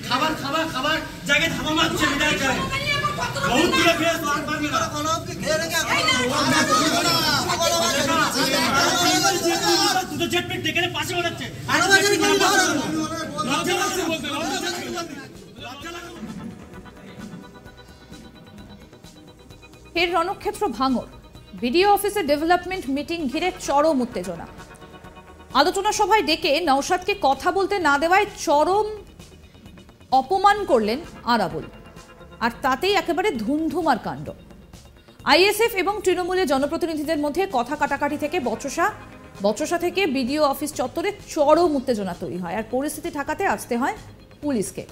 খাবার খাবার খাবার জায়গায় ধামা মারছে বিদায় যায় বহুত দূরে ফেস আর পারবে না তুই জেট পিট দেখে পাশে ওড়াচ্ছে লজ্জা লাগছে বলতে লজ্জা লাগছে ফের রণক্ষেত্র ভাঙড়। বিডিও অফিসে ডেভেলপমেন্ট মিটিং ঘিরে চরম উত্তেজনা। আলোচনা সভায় ডেকে নওশাদকে কথা বলতে না দেওয়ায় চরম অপমান করলেন আরাবুল, আর তাতেই একেবারে ধুমধুমার কাণ্ড। আইএসএফ এবং তৃণমূলের জনপ্রতিনিধিদের মধ্যে কথা কাটাকাটি থেকে বচসা থেকে বিডিও অফিস চত্বরে চরম উত্তেজনা তৈরি হয়, আর পরিস্থিতি ঠেকাতে আসতে হয় পুলিশকে।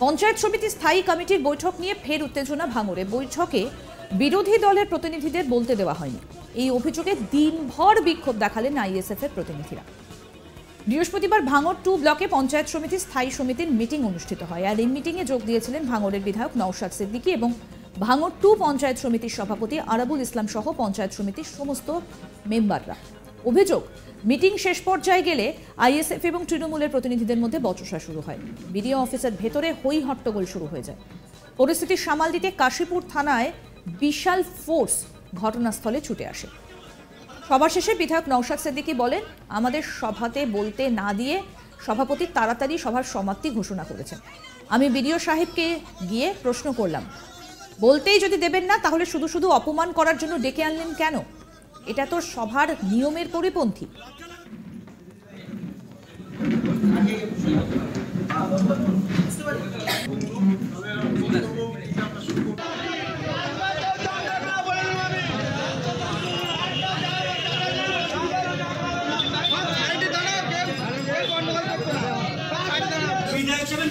পঞ্চায়েত সমিতি স্থায়ী কমিটির বৈঠক নিয়ে ফের উত্তেজনা ভাঙড়ে। বৈঠকে বিরোধী দলের প্রতিনিধিদের বলতে দেওয়া হয়নি, এই অভিযোগে দিনভর বিক্ষোভ দেখালেন আইএসএফ এর প্রতিনিধিরা। বৃহস্পতিবার ভাঙড় 2 ব্লকে পঞ্চায়েত সমিতির স্থায়ী সমিতির মিটিং অনুষ্ঠিত হয়, আর এই মিটিংয়ে যোগ দিয়েছিলেন ভাঙড়ের বিধায়ক নওশাদ সিদ্দিকী এবং ভাঙড় 2 পঞ্চায়েত সমিতির সভাপতি আরাবুল ইসলাম সহ পঞ্চায়েত সমিতির সমস্ত মেম্বাররা। অভিযোগ, মিটিং শেষ পর্যায়ে গেলে আইএসএফ এবং তৃণমূলের প্রতিনিধিদের মধ্যে বচসা শুরু হয়। বিডিও অফিসের ভেতরে হই হট্টগোল শুরু হয়ে যায়। পরিস্থিতি সামাল দিতে কাশীপুর থানায় বিশাল ফোর্স ঘটনাস্থলে ছুটে আসে। সভা শেষে বিধায়ক নওশাদ সিদ্দিকী বলেন, আমাদের সভাতে বলতে না দিয়ে সভাপতি তাড়াতাড়ি সভার সমাপ্তি ঘোষণা করেছেন। আমি বিডিও সাহেবকে গিয়ে প্রশ্ন করলাম, বলতেই যদি দেবেন না তাহলে শুধু শুধু অপমান করার জন্য ডেকে আনলেন কেন? এটা তো সভার নিয়মের পরিপন্থী।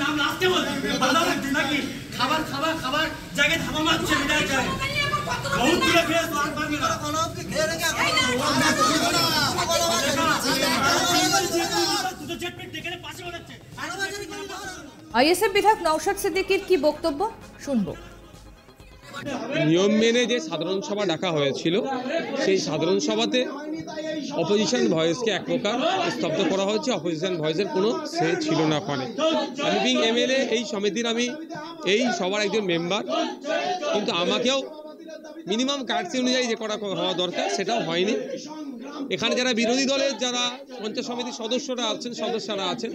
নাম আসতে বলছি ভালো লাগছে নাকি? খাবার খাবার খাবার জায়গায় ধামা মারছে বিদায় যায় বহুত দূরে ফেস আর পারবে না তুই জেট পিট দেখে পাশে ওড়াচ্ছে। আইএসএফ বিধায়ক নওশাদ সিদ্দিকীর কি বক্তব্য শুনবো। নিয়ম মেনে যে সাধারণ সভা ডাকা হয়েছিল, সেই সাধারণ সভাতে অপোজিশন ভয়েসকে এক প্রকার স্তব্ধ করা হয়েছে। অপোজিশন ভয়েসের কোনো সে ছিল না ওখানে। আমি বিং এমএলএ, এই সমিতির আমি এই সবার একজন মেম্বার, কিন্তু আমাকেও মিনিমাম কার্ডসি অনুযায়ী যে করা হওয়া দরকার সেটাও হয়নি। এখানে যারা বিরোধী দলের যারা পঞ্চায়েত সমিতির সদস্যরা আছেন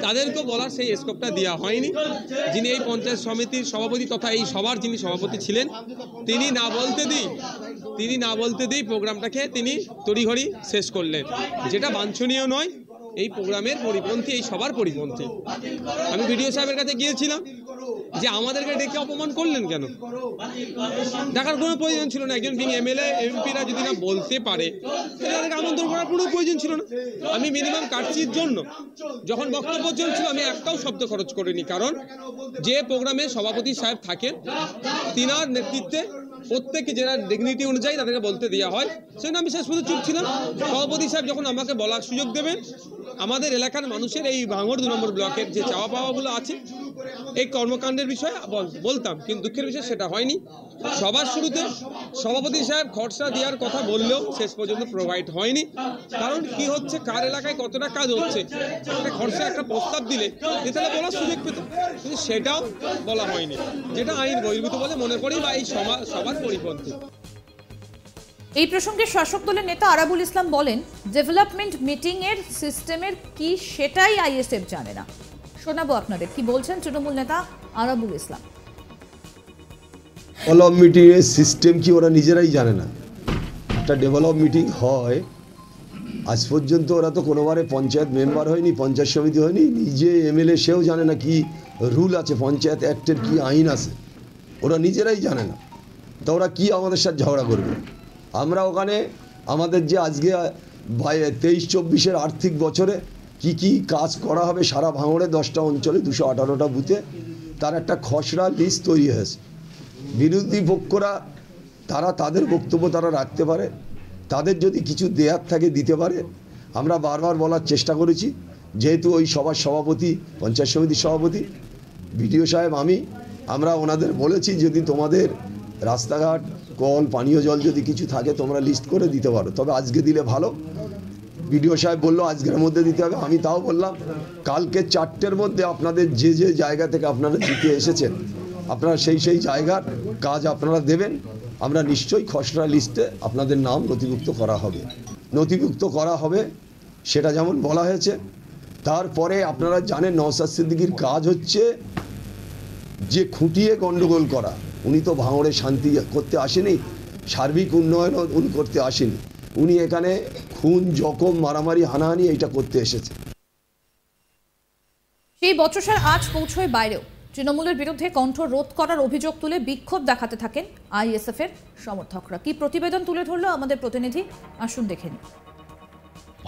তাদেরকেও বলার সেই স্কোপটা দেওয়া হয়নি। যিনি এই পঞ্চায়েত সমিতির সভাপতি তথা এই সবার যিনি সভাপতি ছিলেন, তিনি না বলতে দিই প্রোগ্রামটাকে তিনি তড়িঘড়ি শেষ করলেন, যেটা বাঞ্ছনীয় নয়। এই প্রোগ্রামের পরিপন্থী, এই সবার পরিপন্থী। আমি বিডিও সাহেবের কাছে গিয়েছিলাম যে আমাদেরকে ডেকে অপমান করলেন কেন? ডাকার কোনো প্রয়োজন ছিল না। একজন বিং এমএলএ এমপিরা যদি না বলতে পারে তাদেরকে আমন্ত্রণ করার কোনো প্রয়োজন ছিল না। আমি মিনিমাম কাটছির জন্য যখন বক্তব্য চলছিল আমি একটাও শব্দ খরচ করিনি, কারণ যে প্রোগ্রামে সভাপতি সাহেব থাকেন তিনার নেতৃত্বে প্রত্যেককে যারা ডিগনিটি অনুযায়ী তাদেরকে বলতে দেওয়া হয়, সেজন্য আমি শেষ পর্যন্ত চুপ ছিলাম। সভাপতি সাহেব যখন আমাকে বলার সুযোগ দেবেন, আমাদের এলাকার মানুষের এই ভাঙড় 2 নম্বর ব্লকের যে চাওয়া পাওয়াগুলো আছে এই কর্মকাণ্ডের বিষয়ে বলতাম, কিন্তু দুঃখের বিষয় সেটা হয়নি। সবার শুরুতে সভাপতি সাহেব খরচা দেওয়ার কথা বললেও শেষ পর্যন্ত প্রোভাইড হয়নি। কারণ কি হচ্ছে, কার এলাকায় কতটা কাজ হচ্ছে, একটা খরচা একটা প্রস্তাব দিলে তাহলে বলার সুযোগ পেত, কিন্তু সেটাও বলা হয়নি, যেটা আইন বহির্ভূত বলে মনে করি বা এই সবার পরিপন্থী। এই প্রসঙ্গে শাসক দলের নেতা আরাবুল ইসলাম বলেন, ডেভেলপমেন্ট মিটিং এর সিস্টেমের কি সেটাই আইএসএফ জানে না। শোনাবো আপনাদের কি বলছেন তৃণমূল নেতা আরাবুল ইসলাম। ডেভেলপ মিটিং এর সিস্টেম কি ওরা নিজেরাই জানে না। একটা ডেভেলপ মিটিং হয়, আজ পর্যন্ত ওরা তো কোনোবারে পঞ্চায়েত মেম্বার হয়নি, পঞ্চায়েত সমিতি হয়নি, নিজে এমএলএ সেও জানে না কি রুল আছে, পঞ্চায়েত অ্যাক্টের কি আইন আছে, ওরা নিজেরাই জানে না। তা ওরা কি আমাদের সাথে ঝগড়া করবে? আমরা ওখানে আমাদের যে আজকে 23-24 আর্থিক বছরে কি কি কাজ করা হবে সারা ভাঙড়ে 10টা অঞ্চলে 218টা বুথে, তার একটা খসড়া লিস্ট তৈরি হয়েছে। বিরোধী পক্ষরা তারা তাদের বক্তব্য তারা রাখতে পারে, তাদের যদি কিছু দেয়ার থাকে দিতে পারে। আমরা বারবার বলার চেষ্টা করেছি, যেহেতু ওই সবার সভাপতি, পঞ্চায়েত সমিতির সভাপতি বিডিও সাহেব আমরা ওনাদের বলেছি যদি তোমাদের রাস্তাঘাট, কল, পানীয় জল যদি কিছু থাকে তোমরা লিস্ট করে দিতে পারো, তবে আজকে দিলে ভালো। বিডিও সাহেব বললো আজকের মধ্যে দিতে হবে, আমি তাও বললাম কালকে 4টের মধ্যে আপনাদের যে যে জায়গা থেকে আপনারা জিতে এসেছেন আপনারা সেই সেই জায়গার কাজ আপনারা দেবেন, আমরা নিশ্চয়ই খসড়া লিস্টে আপনাদের নাম নথিভুক্ত করা হবে সেটা যেমন বলা হয়েছে। তারপরে আপনারা জানেন নওশাদ সিদ্দিকীর কাজ হচ্ছে যে খুঁটিয়ে গন্ডগোল করা। উনি তো ভাঙড়ে শান্তি করতে আসেনি, সার্বিক উন্নয়নও উনি করতে আসেনি, উনি এখানে খুন জখম মারামারি হানাহানি এইটা করতে এসেছে। সেই বচসার আজ পৌঁছয় বাইরেও। তৃণমূলের বিরুদ্ধে কণ্ঠ রোধ করার অভিযোগ তুলে বিক্ষোভ দেখাতে থাকেন আইএসএফ এর সমর্থকরা। কি প্রতিবেদন তুলে ধরলো আমাদের প্রতিনিধি, আসুন দেখে নিন।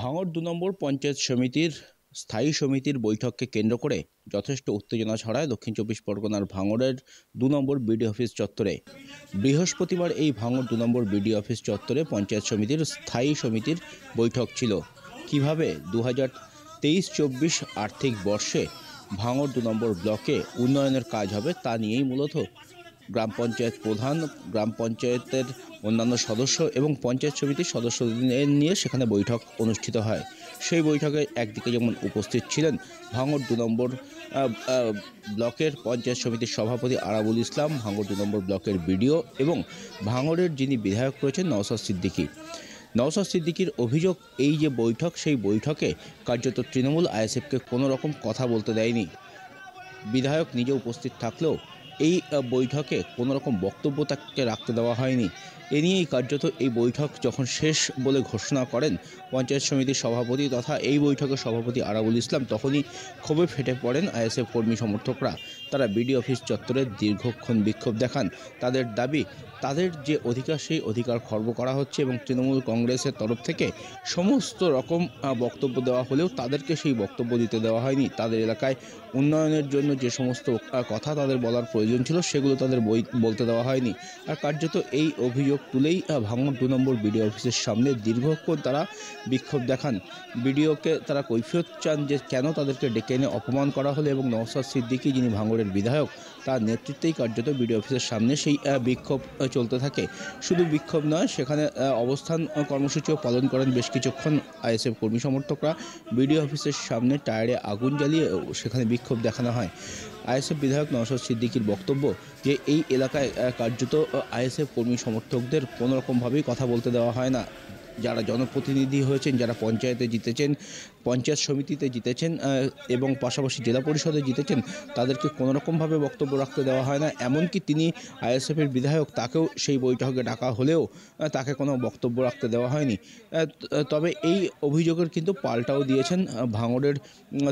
ভাঙড় 2 নম্বর পঞ্চায়েত সমিতির স্থায়ী সমিতির বৈঠককে কেন্দ্র করে যথেষ্ট উত্তেজনা ছড়ায় দক্ষিণ 24 পরগনার ভাঙড়ের 2 নম্বর বিডি অফিস চত্বরে। বৃহস্পতিবার এই ভাঙড় 2 নম্বর বিডি অফিস চত্বরে পঞ্চায়েত সমিতির স্থায়ী সমিতির বৈঠক ছিল। কিভাবে 2023-24 আর্থিক বর্ষে ভাঙড় 2 নম্বর ব্লকে উন্নয়নের কাজ হবে তা নিয়েই মূলত গ্রাম পঞ্চায়েত প্রধান, গ্রাম পঞ্চায়েতের অন্যান্য সদস্য এবং পঞ্চায়েত সমিতির সদস্যদের নিয়ে সেখানে বৈঠক অনুষ্ঠিত হয়। সেই বৈঠকে একদিকে যেমন উপস্থিত ছিলেন ভাঙড় 2 নম্বর ব্লকের পঞ্চায়েত সমিতির সভাপতি আরাবুল ইসলাম, ভাঙড় 2 নম্বর ব্লকের বিডিও এবং ভাঙড়ের যিনি বিধায়ক রয়েছেন নওশাদ সিদ্দিকী। নওশাদ সিদ্দিকীর অভিযোগ, এই যে বৈঠক, সেই বৈঠকে কার্যত তৃণমূল আইএসএফকে কোনো রকম কথা বলতে দেয়নি। বিধায়ক নিজে উপস্থিত থাকলেও এই বৈঠকে কোনো রকম বক্তব্য তাকে রাখতে দেওয়া হয়নি। এ নিয়েই কার্যত এই বৈঠক যখন শেষ বলে ঘোষণা করেন পঞ্চায়েত সমিতির সভাপতি তথা এই বৈঠকের সভাপতি আরাবুল ইসলাম, তখনই ক্ষোভে ফেটে পড়েন আইএসএফ কর্মী সমর্থকরা। তারা বিডি অফিস চত্বরে দীর্ঘক্ষণ বিক্ষোভ দেখান। তাদের দাবি, তাদের যে অধিকার সেই অধিকার খর্ব করা হচ্ছে এবং তৃণমূল কংগ্রেসের তরফ থেকে সমস্ত রকম বক্তব্য দেওয়া হলেও তাদেরকে সেই বক্তব্য দিতে দেওয়া হয়নি। তাদের এলাকায় উন্নয়নের জন্য যে সমস্ত কথা তাদের বলার প্রয়োজন ছিল সেগুলো তাদের বলতে দেওয়া হয়নি। আর কার্যত এই অভিযোগ তুলেই ভাঙড় 2 নম্বর বিডিও অফিসের সামনে দীর্ঘক্ষণ তারা বিক্ষোভ দেখান। বিডিওকে তারা কৈফিয়ত চান যে কেন তাদেরকে ডেকে এনে অপমান করা হলো এবং নওশাদ সিদ্দিকী যিনি ভাঙড়ের বিধায়ক তার নেতৃত্বেই কার্যত বিডিও অফিসের সামনে সেই বিক্ষোভ চলতে থাকে। শুধু বিক্ষোভ নয়, সেখানে অবস্থান কর্মসূচিও পালন করেন বেশ কিছুক্ষণ আইএসএফ কর্মী সমর্থকরা। বিডিও অফিসের সামনে টায়ারে আগুন জ্বালিয়ে সেখানে বিক্ষোভ দেখানো হয়। আইএসএফ বিধায়ক নওশাদ সিদ্দিকীর বক্তব্য যে এই এলাকায় কার্যত আইএসএফ কর্মী সমর্থকদের কোনো রকমভাবেই কথা বলতে দেওয়া হয় না। যারা জনপ্রতিনিধি হয়েছেন, যারা পঞ্চায়েতে জিতেছেন, পঞ্চায়েত সমিতিতে জিতেছেন এবং পাশাপাশি জেলা পরিষদে জিতেছেন, তাদেরকে কোনো রকমভাবে বক্তব্য রাখতে দেওয়া হয় না। এমনকি তিনি আইএসএফের বিধায়ক, তাকেও সেই বৈঠকে ডাকা হলেও তাকে কোনো বক্তব্য রাখতে দেওয়া হয়নি। তবে এই অভিযোগের কিন্তু পাল্টাও দিয়েছেন ভাঙড়ের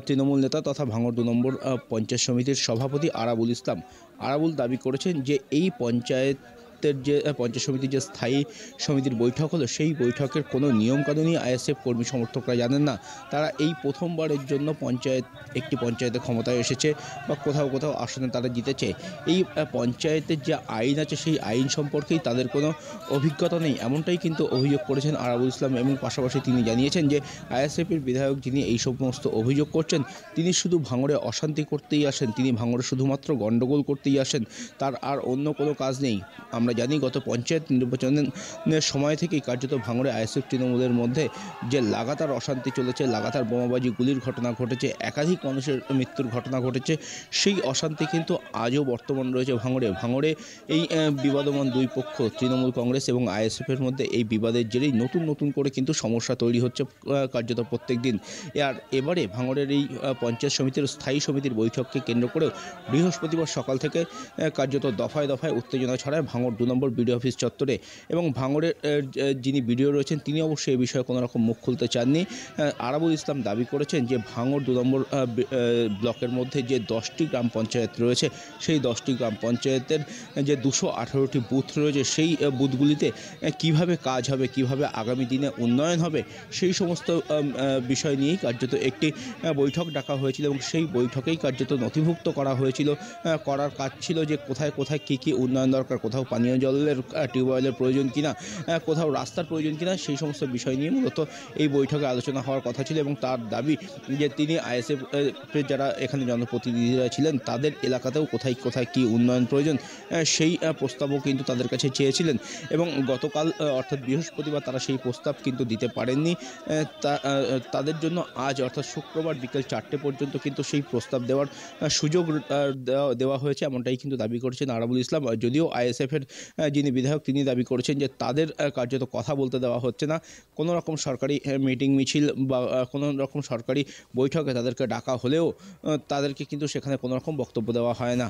তৃণমূল নেতা তথা ভাঙড় 2 নম্বর পঞ্চায়েত সমিতির সভাপতি আরাবুল ইসলাম। আরাবুল দাবি করেছেন যে এই পঞ্চায়েত সমিতির যে স্থায়ী সমিতির বৈঠক হলো সেই বৈঠকের কোনো নিয়মকানুনই আইএসএফ কর্মী সমর্থকরা জানেন না। তারা এই প্রথমবারের জন্য একটি পঞ্চায়েতে ক্ষমতায় এসেছে বা কোথাও কোথাও আসনে তারা জিতেছে। এই পঞ্চায়েতের যে আইন আছে সেই আইন সম্পর্কেই তাদের কোনো অভিজ্ঞতা নেই, এমনটাই কিন্তু অভিযোগ করেছেন আরাবুল ইসলাম। এবং পাশাপাশি তিনি জানিয়েছেন যে আইএসএফের বিধায়ক যিনি এই সমস্ত অভিযোগ করছেন তিনি শুধু ভাঙড়ে অশান্তি করতেই আসেন, তিনি ভাঙড়ে শুধুমাত্র গণ্ডগোল করতেই আসেন, তার আর অন্য কোনো কাজ নেই। আমরা জানি গত পঞ্চায়েত নির্বাচনের সময় থেকেই কার্যত ভাঙড়ে আইএসএফ তৃণমূলের মধ্যে যে লাগাতার অশান্তি চলেছে, লাগাতার বোমাবাজি গুলির ঘটনা ঘটেছে, একাধিক মানুষের মৃত্যুর ঘটনা ঘটেছে, সেই অশান্তি কিন্তু আজও বর্তমান রয়েছে ভাঙড়ে। এই বিবাদমান দুই পক্ষ তৃণমূল কংগ্রেস এবং আইএসএফের মধ্যে এই বিবাদের জেরেই নতুন করে কিন্তু সমস্যা তৈরি হচ্ছে কার্যত প্রত্যেক দিন। আর এবারে ভাঙড়ের এই পঞ্চায়েত সমিতির স্থায়ী সমিতির বৈঠককে কেন্দ্র করে বৃহস্পতিবার সকাল থেকে কার্যত দফায় দফায় উত্তেজনা ছড়ায় ভাঙড় 2 নম্বর বিডিও অফিস চত্বরে। এবং ভাঙড়ের যিনি বিডিও রয়েছেন তিনি অবশ্যই এই বিষয়ে কোনো রকম মুখ খুলতে চাননি। আরাবুল ইসলাম দাবি করেছেন যে ভাঙড় 2 নম্বর ব্লকের মধ্যে যে 10টি গ্রাম পঞ্চায়েত রয়েছে সেই 10টি গ্রাম পঞ্চায়েতের যে 218টি বুথ রয়েছে সেই বুথগুলিতে কিভাবে কাজ হবে, কিভাবে আগামী দিনে উন্নয়ন হবে, সেই সমস্ত বিষয় নিয়েই কার্যত একটি বৈঠক ডাকা হয়েছিল এবং সেই বৈঠকেই কার্যত নথিভুক্ত করা হয়েছিল। করার কাজ ছিল যে কোথায় কী উন্নয়ন দরকার, কোথাও পানীয় পানীয় জলের টিউবওয়েলের প্রয়োজন কিনা, কোথাও রাস্তার প্রয়োজন কিনা, সেই সমস্ত বিষয় নিয়ে মূলত এই বৈঠকে আলোচনা হওয়ার কথা ছিল। এবং তার দাবি যে তিনি আইএসএফ যারা এখানে জনপ্রতিনিধিরা ছিলেন তাদের এলাকাতেও কোথায় কোথায় কী উন্নয়ন প্রয়োজন সেই প্রস্তাবও কিন্তু তাদের কাছে চেয়েছিলেন। এবং গতকাল অর্থাৎ বৃহস্পতিবার তারা সেই প্রস্তাব কিন্তু দিতে পারেননি। তাদের জন্য আজ অর্থাৎ শুক্রবার বিকেল 4টে পর্যন্ত কিন্তু সেই প্রস্তাব দেওয়ার সুযোগ দেওয়া হয়েছে, এমনটাই কিন্তু দাবি করেছেন আরাবুল ইসলাম। যদিও আইএসএফের যিনি বিধায়ক তিনি দাবি করেছেন যে তাদের কার্যত কথা বলতে দেওয়া হচ্ছে না, কোনো রকম সরকারি মিটিং মিছিল বা কোনো রকম সরকারি বৈঠকে তাদেরকে ডাকা হলেও তাদেরকে কিন্তু সেখানে কোনো রকম বক্তব্য দেওয়া হয় না,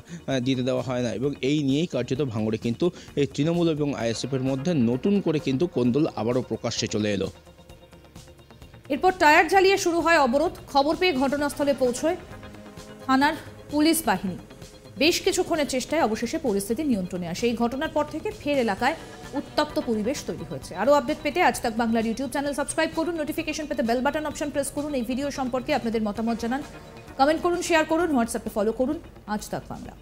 দিতে দেওয়া হয় না। এবং এই নিয়েই কার্যত ভাঙড়ে কিন্তু এই তৃণমূল এবং আইএসএফের মধ্যে নতুন করে কিন্তু কোন্দল আবারও প্রকাশ্যে চলে এলো। এরপর টায়ার জ্বালিয়ে শুরু হয় অবরোধ। খবর পেয়ে ঘটনাস্থলে পৌঁছয় থানার পুলিশ বাহিনী। বেশ কিছুক্ষণের চেষ্টায় অবশেষে পরিস্থিতি নিয়ন্ত্রণে আসে। এই ঘটনার পর থেকে ফের এলাকায় উত্তপ্ত পরিবেশ তৈরি হয়েছে। আরও আপডেট পেতে আজ তাক বাংলার ইউটিউব চ্যানেল সাবস্ক্রাইব করুন, নোটিফিকেশন পেতে বেল বাটন অপশন প্রেস করুন। এই ভিডিও সম্পর্কে আপনাদের মতামত জানান, কমেন্ট করুন, শেয়ার করুন, হোয়াটসঅ্যাপে ফলো করুন আজ তাক বাংলা।